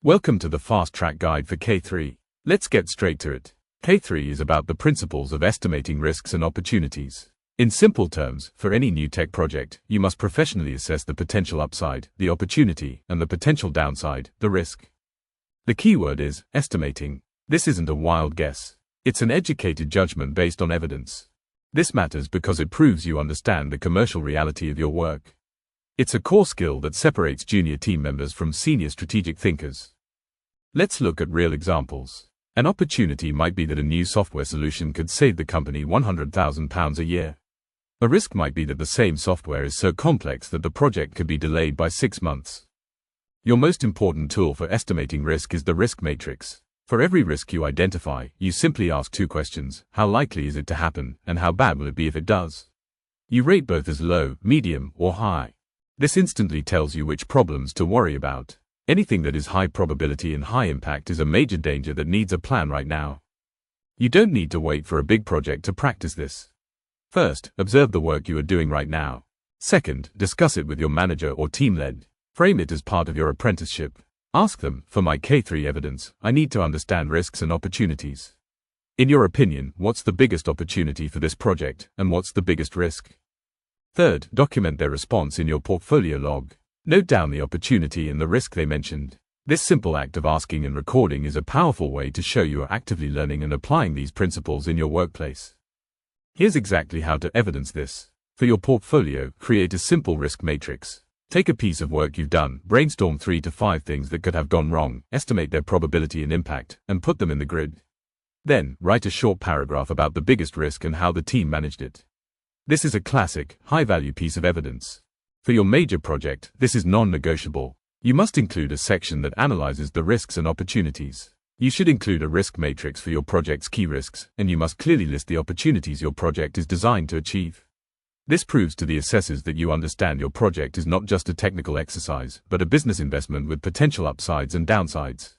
Welcome to the Fast Track Guide for K3. Let's get straight to it. K3 is about the principles of estimating risks and opportunities. In simple terms, for any new tech project, you must professionally assess the potential upside, the opportunity, and the potential downside, the risk. The key word is estimating. This isn't a wild guess. It's an educated judgment based on evidence. This matters because it proves you understand the commercial reality of your work. It's a core skill that separates junior team members from senior strategic thinkers. Let's look at real examples. An opportunity might be that a new software solution could save the company £100,000 a year. A risk might be that the same software is so complex that the project could be delayed by 6 months. Your most important tool for estimating risk is the risk matrix. For every risk you identify, you simply ask 2 questions: how likely is it to happen, and how bad will it be if it does? You rate both as low, medium, or high. This instantly tells you which problems to worry about. Anything that is high probability and high impact is a major danger that needs a plan right now. You don't need to wait for a big project to practice this. First, observe the work you are doing right now. Second, discuss it with your manager or team lead. Frame it as part of your apprenticeship. Ask them, for my K3 evidence, I need to understand risks and opportunities. In your opinion, what's the biggest opportunity for this project, and what's the biggest risk? Third, document their response in your portfolio log. Note down the opportunity and the risk they mentioned. This simple act of asking and recording is a powerful way to show you are actively learning and applying these principles in your workplace. Here's exactly how to evidence this. For your portfolio, create a simple risk matrix. Take a piece of work you've done, brainstorm 3 to 5 things that could have gone wrong, estimate their probability and impact, and put them in the grid. Then, write a short paragraph about the biggest risk and how the team managed it. This is a classic, high-value piece of evidence. For your major project, this is non-negotiable. You must include a section that analyzes the risks and opportunities. You should include a risk matrix for your project's key risks, and you must clearly list the opportunities your project is designed to achieve. This proves to the assessors that you understand your project is not just a technical exercise, but a business investment with potential upsides and downsides.